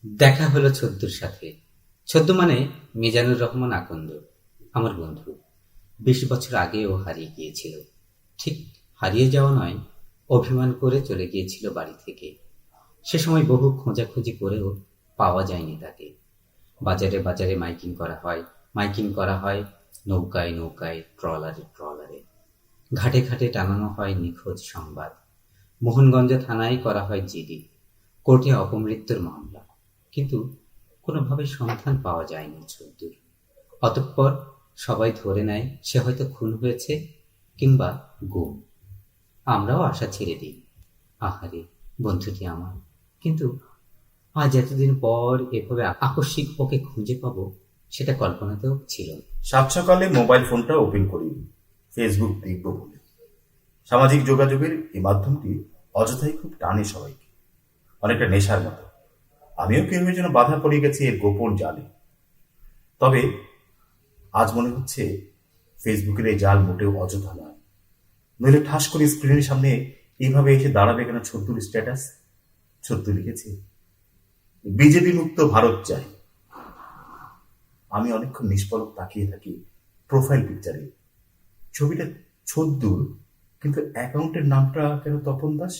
দেখা হলো ছদ্মুর সাথে। ছদ্মু মানে মিজানুর রহমান আকন্দ, আমার বন্ধু। 20 বছর আগে ও হারিয়ে গিয়েছিল। ঠিক হারিয়ে যাওয়া নয়, অভিমান করে চলে গিয়েছিল বাড়ি থেকে। সে সময় বহু খোঁজাখুঁজি করেও পাওয়া যায়নি তাকে। বাজারে বাজারে মাইকিং করা হয় নৌকায় নৌকায়, ট্রলারে ট্রলারে। ঘাটে ঘাটে টানানো হয় নিখোঁজ সংবাদ। মোহনগঞ্জ থানায় করা হয় জিডি, কোর্টে অপমৃত্যুর মামলা। কিন্তু কোনোভাবে সন্ধান পাওয়া যায়নি ছদ্মুর। অতঃপর সবাই ধরে নেয় সে হয়তো খুন হয়েছে কিংবা গুম। আমরাও আশা ছেড়ে দিই। আহারে বন্ধুটি আমার! কিন্তু আজ এতদিন পর এভাবে আকস্মিক ওকে খুঁজে পাবো, সেটা কল্পনাতেও ছিল না। সাত সকালে মোবাইল ফোনটা ওপেন করি, ফেসবুক দেখব বলে। সামাজিক যোগাযোগের এই মাধ্যমটি অযথাই খুব টানে সবাইকে, অনেকটা নেশার মতো। আমিও কেউ যেন বাধা পড়ে গেছি এর গোপন জালে। তবে আজ মনে হচ্ছে ফেসবুকের এই জাল মোটেও অযথা নয়। নইলে ঠাস করে স্ক্রিনের সামনে এইভাবে এসে দাঁড়াবে কেন ছদ্মুর স্ট্যাটাস? ছদ্মু লিখেছে, বিজেপি মুক্ত ভারত চাই। আমি অনেকক্ষণ নিষ্পলক তাকিয়ে থাকি প্রোফাইল পিকচারে। ছবিটা ছদ্মুর, কিন্তু অ্যাকাউন্টের নামটা কেন তপন দাস?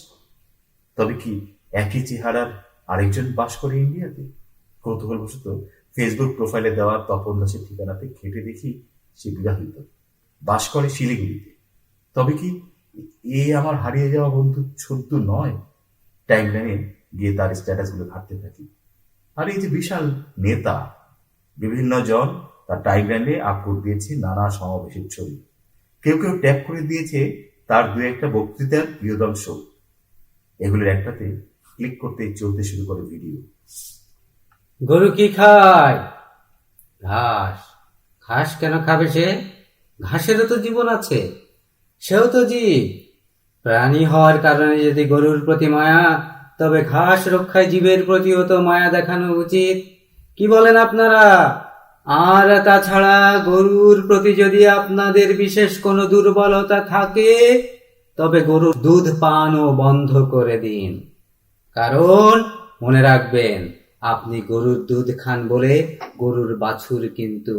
তবে কি একই চেহারার আরেকজন বাস করে ইন্ডিয়াতে? কৌতূহলবশত ফেসবুক প্রোফাইলে দেওয়া তপন দাসের ঠিকানাতে ঘেঁটে দেখি সে বিবাহিত, বাস করে শিলিগুড়িতে। তবে কি এ আমার হারিয়ে যাওয়া বন্ধু ছদ্মু নয়? টাইমলাইনে গিয়ে তার স্ট্যাটাসগুলো ঘাঁটতে থাকি। আর এই যে বিশাল নেতা, বিভিন্ন জন তার টাইমলাইনে আপলোড দিয়েছে নানা সমাবেশের ছবি। কেউ কেউ ট্যাগ করে দিয়েছে তার দু একটা বক্তৃতার প্রিয়দংশ। এগুলোর একটাতে ক্লিক করতেই চলতে শুরু করে ভিডিও। গরু কি খায়? ঘাস। ঘাস কেন খাবে সে? ঘাসেরও তো জীবন আছে, সেও তো জীব। প্রাণী হওয়ার কারণে যদি গরুর প্রতি মায়া, তবে ঘাস রক্ষায় জীবের প্রতিও তো মায়া দেখানো উচিত। কি বলেন আপনারা? আর তাছাড়া গরুর প্রতি যদি আপনাদের বিশেষ কোনো দুর্বলতা থাকে, তবে গরুর দুধ পানও বন্ধ করে দিন। কারণ মনে রাখবেন, আপনি গরুর দুধ খান বলে গরুর বাছুর কিন্তু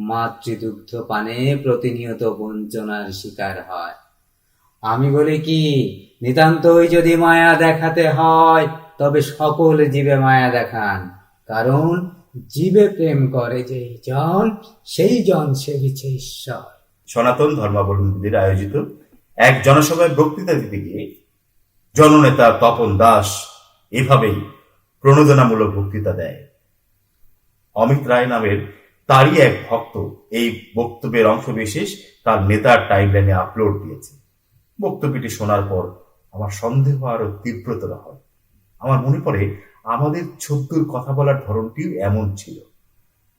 মাতৃদুগ্ধ পানে প্রতিনিয়ত বঞ্চনার শিকার হয়। আমি বলি কি, নিতান্তই যদি মায়া দেখাতে হয়, তবে সকল জীবে মায়া দেখান। কারণ জীবে প্রেম করে যেই জন, সেই জন সেবিছে ঈশ্বর। সনাতন ধর্মাবলম্বীদের আয়োজিত এক জনসভায় বক্তৃতা দিতে গিয়ে জননেতা তপন দাস এভাবেই প্রণোদনামূলক বক্তৃতা দেয়। অমিত রায় নামের তারই এক ভক্ত এই বক্তব্যের অংশবিশেষ তার নেতার টাইমলাইনে আপলোড দিয়েছে। বক্তব্যটি শোনার পর আমার সন্দেহ আরো তীব্রতর হয়। আমার মনে পড়ে আমাদের ছদ্মুর কথা বলার ধরনটিও এমন ছিল।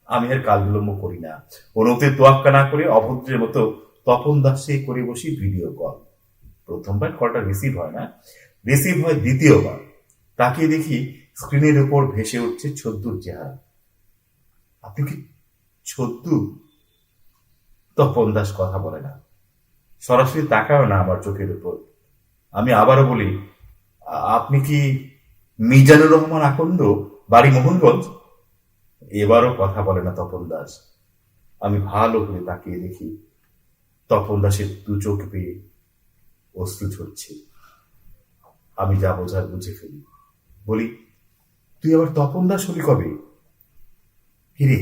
আমি আর কাল বিলম্ব করি না, অনুমতি তোয়াক্কা না করে অভদ্রের মতো তপন দাসে করে বসি ভিডিও কল। প্রথমবার কলটা রিসিভ হয় না, রিসিভ হয় দ্বিতীয়বার। তাকিয়ে দেখি স্ক্রিনের উপর ভেসে উঠছে ছদ্মুর চেহারা। আপনি কি ছদ্মু? তপন দাস কথা বলে না, সরাসরি তাকাও না আমার চোখের উপর। আমি আবারও বলি, আপনি কি মিজানুর রহমান আকন্দ, বাড়ি মোহনগঞ্জ? এবারও কথা বলে না তপন দাস। আমি ভালো করে তাকিয়ে দেখি তপন দাসের দু চোখ পেয়ে অশ্রু ঝরছে। আমি যা বোঝার বুঝে ফেলি। বলি, তুই আবার তপন দাস হলি কবে? কিরে,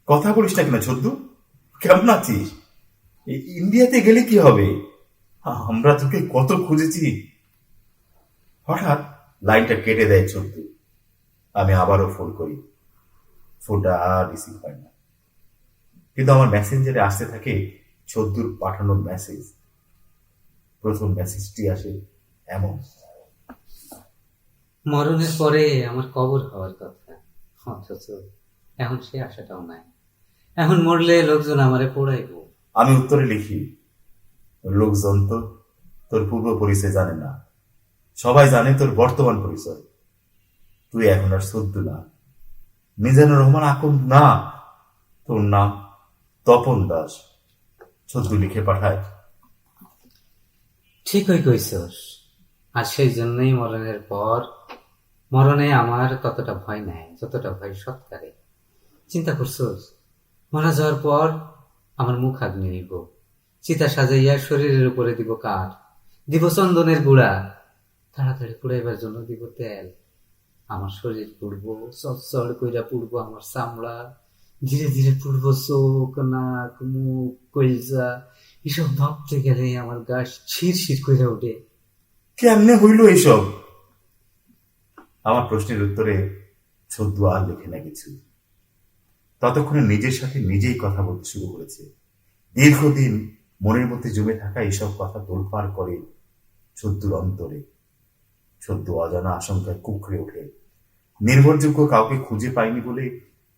কথা বলিস না কেন ছদ্মু? কেমন আছিস? ইন্ডিয়াতে গেলে কি হবে? আমরা তোকে কত খুঁজেছি। হঠাৎ লাইনটা কেটে দেয় ছদ্মু। আমি আবারও ফোন করি, ফোনটা আর রিসিভ হয় না। কিন্তু আমার মেসেঞ্জারে আসতে থাকে ছদ্মুর পাঠানো মেসেজ। প্রথম মেসেজটি আসে এমন: মরণের পরে আমার কবর হওয়ার কথা, অথচ এখন সে আশাটাও নাই। এখন মরলে লোকজন আমারে পোড়াইব। আমি উত্তরে লিখি, লোকজন তো তোর পূর্ব পরিচয় জানে না, সবাই জানে তোর বর্তমান পরিচয়। তুই এখন আর ছদ্মু না, মিজানুর রহমান আকন্দ না, তোর নাম তপন দাস। ছদ্মু লিখে পাঠায়, ঠিকই কইছস। আর সেই জন্যই মরণের পর মরণে আমার ততটা ভয় নাই যতটা ভয় সৎকারে। চিন্তা করছোস, মারা যাওয়ার পর আমার মুখ আগ্নে নিব, চিতা সাজাইয়া শরীরের উপরে দিব কাঠ, দিব চন্দনের গুঁড়া, তাড়াতাড়ি পুড়াইবার জন্য দিব তেল। আমার শরীর পুড়বো, চড় কইরা পুড়বো আমার চামড়া, ধীরে ধীরে পুড়বো চোখ, নাক, মুখ, কইজা। এসব ভাবতে গেলে আমার গা শির কইরা ওঠে। কেমনে হইল এইসব? আমার প্রশ্নের উত্তরে ছদ্দু আর লেখে না কিছু। ততক্ষণে নিজের সাথে নিজেই কথা বলতে শুরু করেছে। দীর্ঘদিন মনের মধ্যে জমে থাকা এসব কথা তোলপাড় করে ছদ্দুর অন্তরে। ছদ্দু অজানা আশঙ্কায় কুঁকড়ে ওঠে। নির্ভরযোগ্য কাউকে খুঁজে পায়নি বলে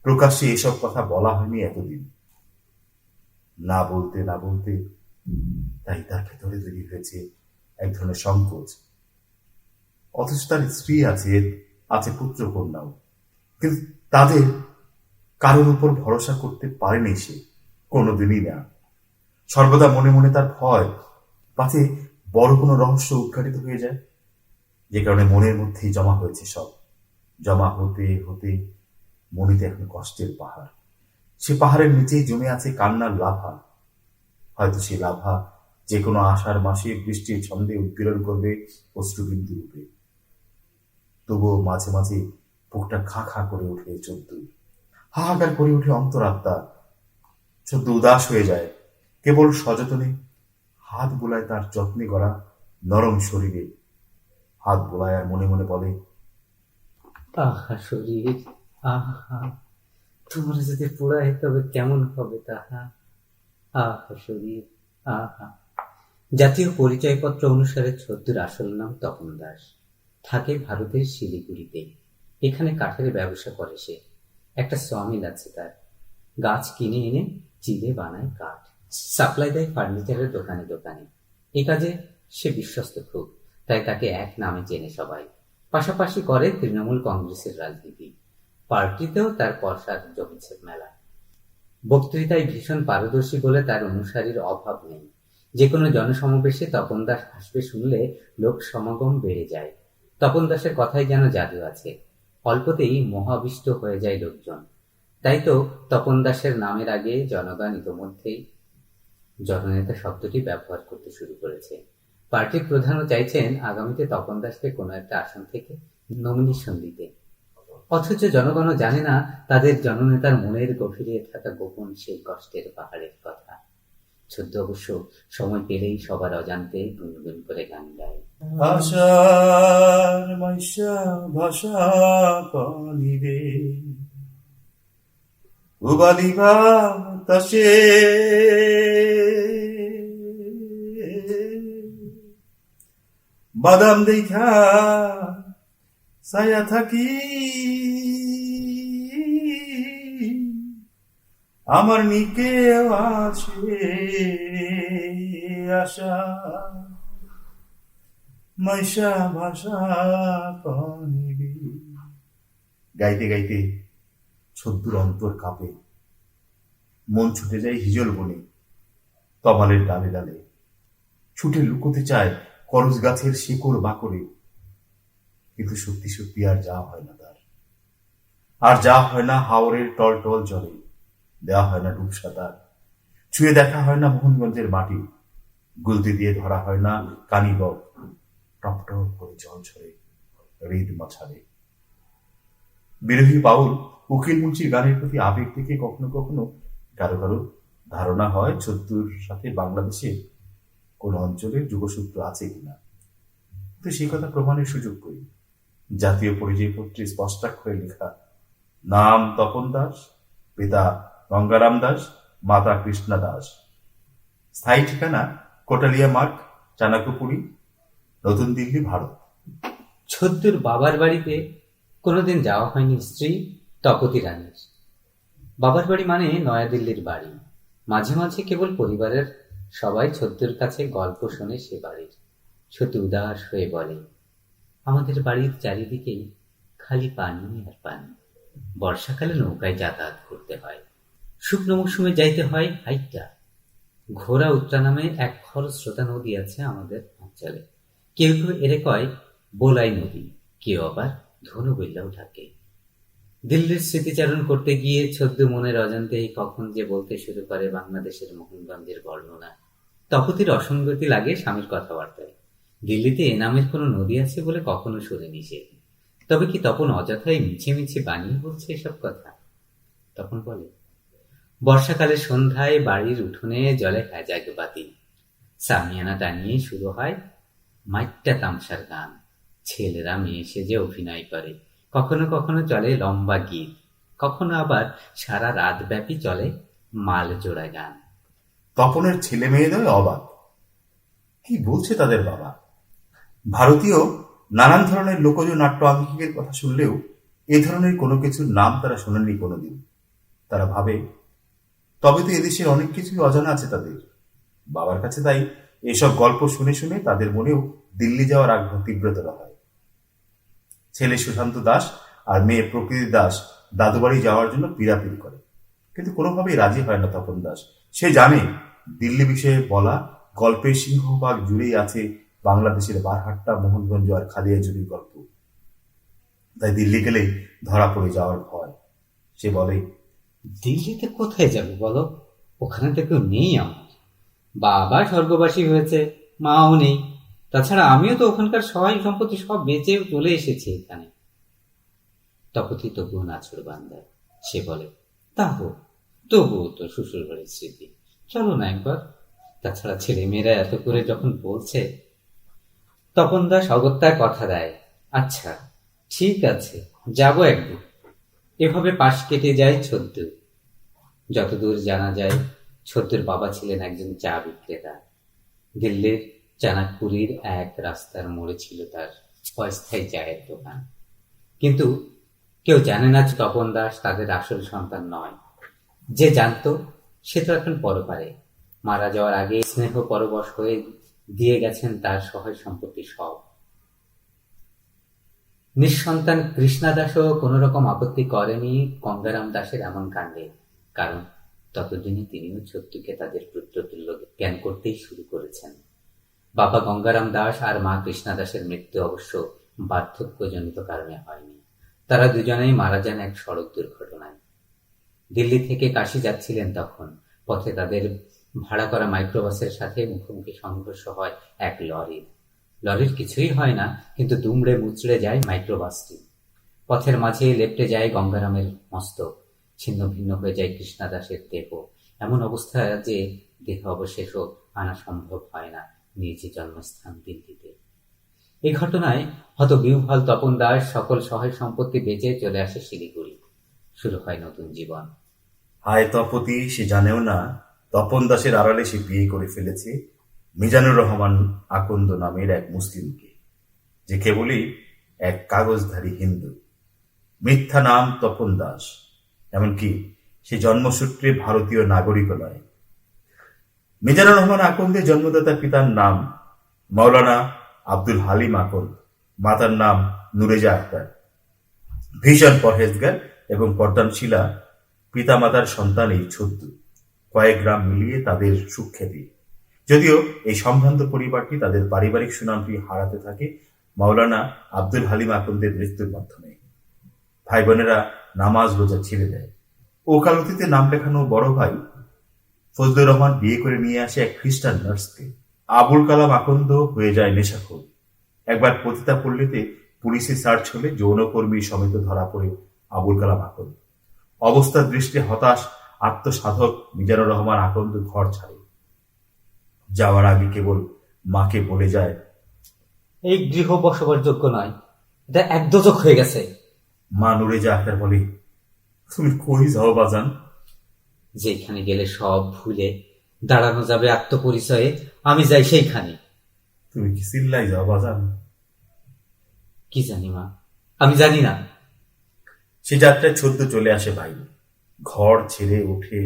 প্রকাশ্যে এসব কথা বলা হয়নি এতদিন। না বলতে না বলতে তাই তার ভেতরে তৈরি হয়েছে এক ধরনের সংকোচ। অথচ তার স্ত্রী আছে, আছে পুত্র কন্যাও, কিন্তু তাদের কারোর উপর ভরসা করতে পারেনি সে, কোনোদিনই না। সর্বদা মনে মনে তার ভয় পাছে বড় কোনো রহস্য উদ্ঘাটিত হয়ে যায়, যে কারণে মনের মধ্যেই জমা হয়েছে সব। জমা হতে হতে মনিতে এখন কষ্টের পাহাড়। সে পাহাড়ের নিচেই জমে আছে কান্নার লাভা। হয়তো সে লাভা যে কোনো আষাঢ় মাসে বৃষ্টির ছন্দে উদ্গীরণ করবে অশ্রুবিন্দু রূপে। তবুও মাঝে মাঝে বুকটা খা খা করে ওঠে চোদ্দুর, হাহাকার করে ওঠে অন্তরাত্মা। চোদ্দু উদাস হয়ে যায়, কেবল সযতনে হাত বোলায় তার যত্নে গড়া নরম শরীরে। হাত বোলায় আর মনে মনে বলে, আহা শরীর, আহা, তোমার যদি পোড়ায় তবে কেমন হবে তাহা। আহা শরীর, আহা। জাতীয় পরিচয়পত্র অনুসারে ছদ্দুর আসল নাম তপন দাস। থাকে ভারতের শিলিগুড়িতে। এখানে কাঠের ব্যবসা করে সে। একটা সমিল আছে তার। গাছ কিনে এনে চিলে বানায় কাঠ, সাপ্লাই দেয় ফার্নিচারের দোকানে দোকানে। এ কাজে সে বিশ্বস্ত খুব, তাই তাকে এক নামে চেনে সবাই। পাশাপাশি করে তৃণমূল কংগ্রেসের রাজনীতি। পার্টিতেও তার পয়সার জমেছে মেলা। বক্তৃতায় ভীষণ পারদর্শী বলে তার অনুসারীর অভাব নেই। যে কোনো জনসমাবেশে তপন দাস হাসবে শুনলে লোক সমাগম বেড়ে যায়। তপন দাসের কথায় যেন জাদু আছে, অল্পতেই মোহাবিষ্ট হয়ে যায় লোকজন। তাই তো তপন দাসের নামের আগে জনগণ ইতোমধ্যেই জননেতা শব্দটি ব্যবহার করতে শুরু করেছে। পার্টির প্রধানও চাইছেন আগামীতে তপন দাসকে কোনো একটা আসন থেকে নমিনেশন দিতে। অথচ জনগণও জানে না তাদের জননেতার মনের গভীরে থাকা গোপন সেই কষ্টের পাহাড়ের কথা। ছদ্ম অবশ্য সময় পেলেই সবার অজান্তে গুনগুন করে গান গায়। আশার মাইশা ভাষা পানিবে উবালিবা তাসে বাদাম দেখা ছায়া থাকি আমার নিকে আছে আশা মাইশা ভাষা পানিবে। গাইতে গাইতে ছদ্দুর অন্তর কাঁপে। মন ছুটে যায় হিজল বনে, তমালের ডালে ডালে। ছুটে লুকোতে চায় করজ গাছের শিকড় বাকড়ে। কিন্তু সত্যি সত্যি আর যা হয় না তার। আর যা হয় না হাওরের টল টল জলে, দেওয়া হয় না ডুব সাঁতার, ছুঁয়ে দেখা হয় না মোহনগঞ্জের মাটি, গুলতি দিয়ে ধরা হয় না কানিবক, টপ টপ করে জল ঝরে হৃদ মাছারে। বিরোহী বাউল উকিল মুন্সির গানের প্রতি আবেগ থেকে কখনো কখনো কারো কারো ধারণা হয় ছদ্দুর সাথে বাংলাদেশের কোন অঞ্চলের যুগসূত্র আছে কিনা। কিন্তু সেই কথা প্রমাণের সুযোগ করি। জাতীয় পরিচয়পত্রে স্পষ্টাক্ষরে লেখা, নাম তপন দাস, পিতা গঙ্গারাম দাস, মাতা কৃষ্ণা দাস। স্থায়ী ঠিকানা কোটালিয়া মার্গ, চাণক্যপুরী, নতুন দিল্লি, ভারত। ছদ্দুর বাবার বাড়িতে কোনোদিন যাওয়া হয়নি স্ত্রী তপতী রানীর। বাবার বাড়ি মানে নয়াদিল্লির বাড়ি। মাঝে মাঝে কেবল পরিবারের সবাই ছদ্দুর কাছে গল্প শোনে সে বাড়ির। ছদ্দু উদাস হয়ে বলে, আমাদের বাড়ির চারিদিকেই খালি পানি আর পানি। বর্ষাকালে নৌকায় যাতায়াত করতে হয়, শুকনো মৌসুমে যাইতে হয় হাইটা। ঘোড়া উত্রা নামে এক খরস্রোতা নদী আছে আমাদের অঞ্চলে। কেউ কেউ এরে কয় বোলাই নদী, কেউ আবার ধনু বললেও থাকে। দিল্লির স্মৃতিচারণ করতে গিয়ে ছদ্ম মনের অজান্তেই কখন যে বলতে শুরু করে বাংলাদেশের মোহনগঞ্জের বর্ণনা। তপতির অসঙ্গতি লাগে স্বামীর কথাবার্তায়। দিল্লিতে এ নামের কোনো নদী আছে বলে কখনো শুনিনি সে। তবে কি তপন অযথাই মিছে মিছে বানিয়ে বলছে এসব কথা? তখন বলে, বর্ষাকালের সন্ধ্যায় বাড়ির উঠোনে জলে হ্যাজাক বাতি, সামিয়ানা টানিয়ে শুরু হয় মাইট্টা তামসার গান। ছেলেরা মেয়ে সেজে অভিনয় করে, কখনো কখনো চলে লম্বা গীত, কখনো আবার সারা রাত ব্যাপী চলে মাল জোড়া গান। তপনের ছেলে মেয়েদের অবাক, কি বলছে তাদের বাবা। ভারতীয় নানান ধরনের লোকজ নাট্য আঙ্গিকের কথা শুনলেও এ ধরনের কোনো কিছুর নাম তারা শোনেনি কোনোদিন। তারা ভাবে, তবে তো এদেশের অনেক কিছুই অজানা আছে তাদের। বাবার কাছে তাই এসব গল্প শুনে শুনে তাদের মনেও দিল্লি যাওয়ার আগ্রহ তীব্রতর হয়। ছেলে সুশান্ত দাস আর মেয়ে প্রকৃতি দাস দাদুবাড়ি যাওয়ার জন্য পীড়াপিড়ি করে, কিন্তু কোনোভাবেই রাজি হয় না তপন দাস। সে জানে দিল্লি বিষয়ে বলা গল্পের সিংহভাগ জুড়েই আছে বাংলাদেশের বারহাট্টা, মোহনগঞ্জ আর খালিয়াজুরির গল্প। তাই দিল্লি গেলেই ধরা পড়ে যাওয়ার ভয়। সে বলে, দিল্লিতে কোথায় যাবে বলো? ওখানে তো কেউ নেই আমার। বাবা স্বর্গবাসী হয়েছে, মাও নেই। তাছাড়া আমিও তো ওখানকার সহায় সম্পত্তি সব বেচে চলে এসেছি এখানে। তপতি তবুও নাছর বান্দায়। সে বলে, তা হোক, তবুও তো শ্বশুর বাড়ির স্মৃতি, চলো না একবার। তাছাড়া ছেলে মেয়েরা এত করে যখন বলছে। তপন দাস অগত্যার কথা দেয়, আচ্ছা ঠিক আছে, যাবো একদিন। এভাবে পাশ কেটে যায় ছদ্ম। যতদূর জানা যায়, ছদ্মর বাবা ছিলেন একজন চা বিক্রেতা। দিল্লির চাণকপুরীর এক রাস্তার মোড়ে ছিল তার অস্থায়ী চায়ের দোকান। কিন্তু কেউ জানে না তপন দাস তাদের আসল সন্তান নয়। যে জানতো সে তো এখন পরপারে। মারা যাওয়ার আগে স্নেহ পরবশ হয়ে দিয়ে গেছেন তার সহায় সম্পত্তি সব। নিঃসন্তান কৃষ্ণা দাসও কোন রকম আপত্তি করেনি গঙ্গারাম দাসের এমন কাণ্ডে, কারণ ততদিনে তিনিও ছত্তুকে তাদের পুত্রতুল্য জ্ঞান করতেই শুরু করেছেন। বাবা গঙ্গারাম দাস আর মা কৃষ্ণা দাসের মৃত্যু অবশ্য বার্ধক্যজনিত কারণে হয়নি। তারা দুজনেই মারা যান এক সড়ক দুর্ঘটনায়। দিল্লি থেকে কাশী যাচ্ছিলেন তখন। পথে তাদের ভাড়া করা মাইক্রোবাসের সাথে মুখোমুখি সংঘর্ষ হয় এক লরির। লরির কিছুই হয় না, কিন্তু দুমড়ে মুচড়ে যায় মাইক্রোবাসটি। পথের মাঝে লেপ্টে যায় গঙ্গারামের মস্তক, ছিন্ন ভিন্ন হয়ে যায় কৃষ্ণা দাসের দেহ। এমন অবস্থা যে দেহ অবশেষও আনা সম্ভব হয় না নিজ জন্মস্থান দিল্লিতে। এই ঘটনায় হতবিহ্বল তপন দাস সকল সহায় সম্পত্তি বেচে চলে আসে শিলিগুড়ি। শুরু হয় নতুন জীবন। হায় তপতি, সে জানেও না তপন দাসের আড়ালে সে বিয়ে করে ফেলেছে মিজানুর রহমান আকন্দ নামের এক মুসলিমকে, যে কেবলই এক কাগজধারী হিন্দু। মিথ্যা নাম তপন দাস, এমনকি সে জন্মসূত্রে ভারতীয় নাগরিক নয়। মিজানুর রহমান আকন্দের জন্মদাতা পিতার নাম মাওলানা আব্দুল হালিম আকন্দ, মাতার নাম নুরেজা আক্তার। ভীষণ পরহেজগার এবং পর্দানশীলা পিতামাতার সন্তান এই ছদ্ম। কয়েক গ্রাম মিলিয়ে তাদের সুখ্যাতি। যদিও এই সম্ভ্রান্ত পরিবারটি তাদের পারিবারিক সুনামটি হারাতে থাকে মাওলানা আব্দুল হালিম আকন্দের মৃত্যুর মাধ্যমে। ভাই বোনেরা নামাজ রোজা ছেড়ে দেয়। ওকালতিতে নাম লেখানো বড় ভাই ফজলুর রহমান বিয়ে করে নিয়ে আসে এক খ্রিস্টান নার্সকে। আবুল কালাম আকন্দ হয়ে যায় নেশাখোর। একবার পতিতা পল্লীতে পুলিশি সার্চ হলে যৌনকর্মী সমেত ধরা পড়ে আবুল কালাম আকন্দ। অবস্থার দৃষ্টি হতাশ আত্মসাধক মিজানুর রহমান আকন্দ ঘর ছাড়ে। যাওয়ার আগে কেবল মাকে বলে যায়, এই গৃহ বসবার যোগ্য নয়, এটা এক দোজক হয়ে গেছে। মা নুরেজা আক্তার বলে, তুমি কই যাও বাজান? যেখানে গেলে সব ভুলে দাঁড়ানো যাবে আত্মপরিচয়ে, আমি যাই সেইখানে। তুমি কি চিল্লাই যাও বাজান? কি জানি মা, আমি জানি না। সে যাত্রায় ছদ্ম চলে আসে বাইরে। ঘর ছেড়ে উঠে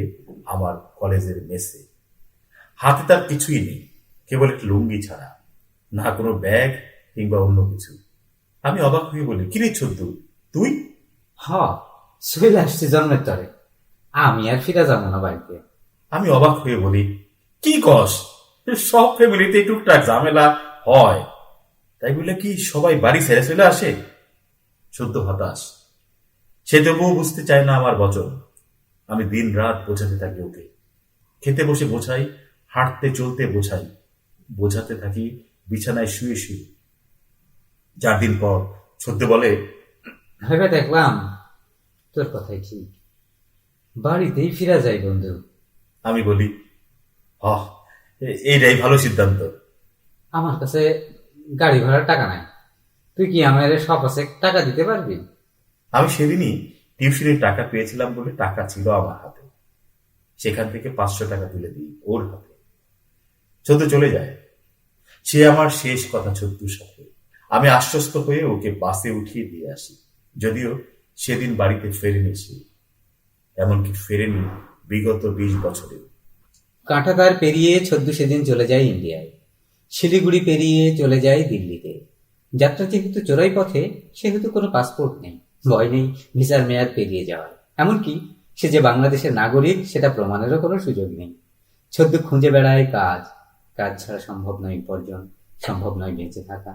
আমার কলেজের মেসে। হাতে তার কিছুই নেই, কেবল একটি লুঙ্গি ছাড়া, না কোনো ব্যাগ কিংবা অন্য কিছু। আমি অবাক হয়ে বলি, কিরে ছদ্ম তুই? চলে আসছি জন্মের তরে, আমি আর ফিরে যাবো না বাড়িতে। আমি অবাক হয়ে বলি, কি কস? সব ফ্যামিলিতে টুকটাক ঝামেলা হয়, তাই বলে কি সবাই বাড়ি ছেড়ে চলে আসে? সদ্য হতাশ। সে তবুও বুঝতে চায় না আমার বচন। আমি দিন রাত বোঝাতে থাকি ওকে। খেতে বসে বোঝাই, হাঁটতে চলতে বোঝাই, বোঝাতে থাকি বিছানায় শুয়ে শুয়ে। 4 দিন পর সদ্য বলে, ভেবে দেখলাম তোর কথাই ঠিক, বাড়িতেই ফিরা যায় বন্ধু। আমি বলি, হ, এইটাই ভালো সিদ্ধান্ত। আমার কাছে গাড়ি ভাড়ার টাকা নাই, তুই কি আমার সব আছে টাকা দিতে পারবি? আমি সেদিনই টিউশনের টাকা পেয়েছিলাম বলে টাকা ছিল আমার হাতে। সেখান থেকে 500 টাকা তুলে দিই ওর হাতে। সদ্য চলে যায়। সে আমার শেষ কথা ছদ্মুর সাথে। আমি আশ্বস্ত হয়ে ওকে বাসে উঠিয়ে দিয়ে আসি। যদিও সেদিন বাড়িতে ফেরেনি সে, এমনকি ফেরেনি বিগত 20 বছরে। কাঁটাতার পেরিয়ে ছদ্মু সেদিন চলে যায় ইন্ডিয়ায়, শিলিগুড়ি পেরিয়ে চলে যায় দিল্লিতে। যাত্রা যেহেতু চোরাই পথে, সেহেতু কোনো পাসপোর্ট নেই, ভয় নেই ভিসার মেয়াদ পেরিয়ে যাওয়ার। এমনকি সে যে বাংলাদেশের নাগরিক সেটা প্রমাণেরও কোনো সুযোগ নেই। ছদ্মু খুঁজে বেড়ায় কাজ, কাজ ছাড়া সম্ভব নয় উপার্জন, সম্ভব নয় বেঁচে থাকা।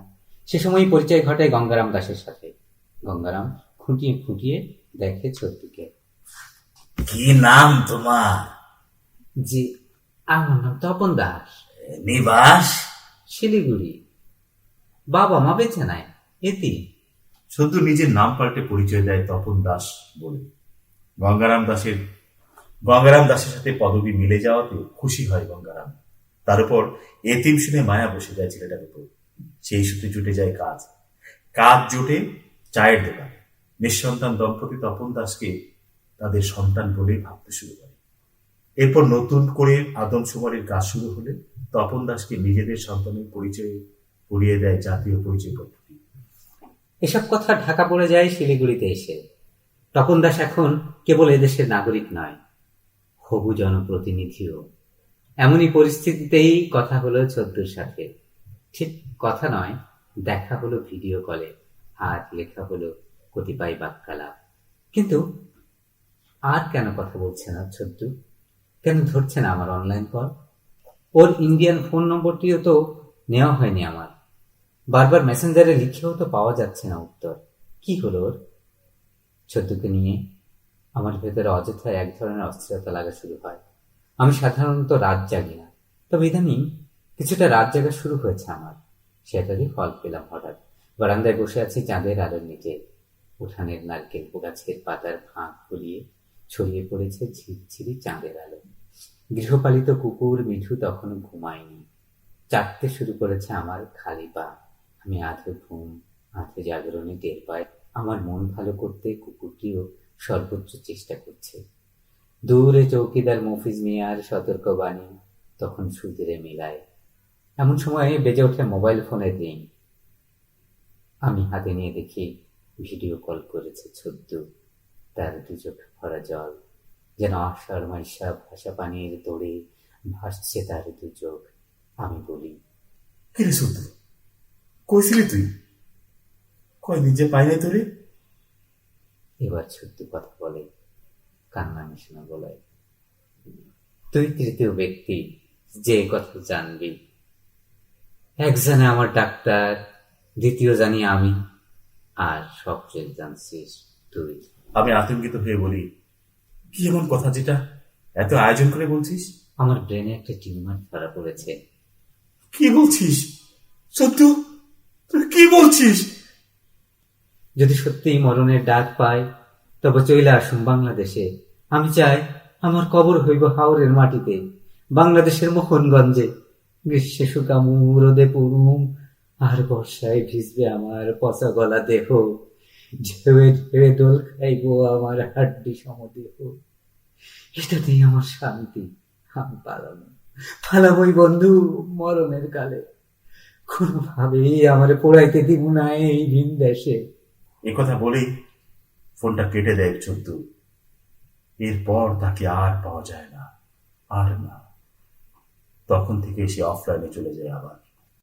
সে সময়ই পরিচয় ঘটে গঙ্গারাম দাসের সাথে। গঙ্গারাম খুঁটিয়ে খুঁটিয়ে দেখে ছদ্মুকে। কি নাম তোমার? জি, আমার নাম তপন দাস। নিবাস? শিলিগুড়ি। বাবা মা বেঁচে নাই, এতি। শুধু নিজের নাম পাল্টে পরিচয় দেয় তপন দাস বলে। গঙ্গারাম দাসের সাথে পদবি মিলে যাওয়াতে খুশি হয় গঙ্গারাম। তার উপর এতিম শুনে মায়া বসে যায় ছেলেটার উপর। সেই সূত্রে জুটে যায় কাজ। কাজ জুটে চায়ের দোকান। নিঃসন্তান দম্পতি তপন দাসকে তাদের সন্তান বলেই ভাবতে শুরু করে। এরপর নতুন করে আদমশুমারির কাজ শুরু হলে তপন দাসকে নিজেদের সন্তানের পরিচয়ে করিয়ে দেয় জাতীয় পরিচয় পদ্ধতি। এসব কথা ঢাকা পড়ে যায় শিলিগুড়িতে এসে। তপন দাস এখন কেবল এদেশের নাগরিক নয়, হবু জনপ্রতিনিধিও। এমনই পরিস্থিতিতেই কথা হলো ছদ্মুর সাথে। ঠিক কথা নয়, দেখা হলো ভিডিও কলে, আর লেখা হলো কতিপয় বাক্যালাপ। কিন্তু আর কেন কথা বলছে না ছদ্মু? কেন ধরছে না আমার অনলাইন কল? ওর ইন্ডিয়ান ফোন নম্বরটিও তো নেওয়া হয়নি আমার। বারবার মেসেঞ্জারে লিখেও তো পাওয়া যাচ্ছে না উত্তর। কি হলো ওর? ছদ্মুকে নিয়ে আমার ভেতরে অযথায় এক ধরনের অস্থিরতা লাগা শুরু হয়। আমি সাধারণত রাত জাগি না, তবে ইদানিং কিছুটা রাত জাগা শুরু হয়েছে আমার। সেটারই ফল পেলাম হঠাৎ। বারান্দায় বসে আছি চাঁদের আলোর নিচে। উঠানের নারকেল গাছের পাতার ফাঁক ফুলিয়ে ছড়িয়ে পড়েছে ঝিরঝিরি চাঁদের আলো। গৃহপালিত কুকুর মিঠু তখনও ঘুমায়নি। চাটতে শুরু করেছে আমার খালি পা। আমি আধো ঘুম আধো জাগরণে টের পাই আমার মন ভালো করতে কুকুরটিও সর্বোচ্চ চেষ্টা করছে। দূরে চৌকিদার মফিজ মিয়ার সতর্ক বাণী তখন সুধীরে মিলায়। এমন সময়ে বেজে ওঠে মোবাইল ফোনের রিং। আমি হাতে নিয়ে দেখি ভিডিও কল করেছে ছদ্মু। তার দুচোখ ভরা জল, যেন আষাঢ় মাইশা ভাষা পানির দৌড়ে ভাসছে তার দুচোখ। আমি বলি, কিরে সদ্য, কইছিলি তুই? কয় নিজে পাই নাই তোরে? এবার ছদ্মু কথা বলে কান্না মিশানো গলায়। তুই তৃতীয় ব্যক্তি যে কথা জানবি। এক জানে আমার ডাক্তার, দ্বিতীয় জানি আমি, আর সবচেয়ে জানছিস তুই। আমি আতঙ্কিত হয়ে বলি, কি এমন কথা যেটা এত আয়োজন করে বলছিস? আমার ব্রেনে একটা টিউমার ধরা পড়েছে। কি বলছিস সত্য? তুই কি বলছিস? যদি সত্যিই মরণের ডাক পাই, তবে চইলা আসুন বাংলাদেশে। আমি চাই আমার কবর হইব হাওরের মাটিতে, বাংলাদেশের মোহনগঞ্জে। গ্রীষ্মে শুকামু, রোদে পুরুম, আর বর্ষায় ভিজবে আমার পচা গলা দেহ। ঢেউয়ে ঢেউয়ে দোল খাইব আমার হাড্ডি সমদেহ। এটাতেই আমার শান্তি। আমি পালামই বন্ধু মরণের কালে। কোনোভাবেই আমারে পোড়াইতে দিব না এই ভিন দেশে। কথা বলেই ফোনটা কেটে দেয় চোদ্দু। এরপর তাকে আর পাওয়া যায় না, আর না। তখন থেকে সে অফলাইনে চলে যায় আবার।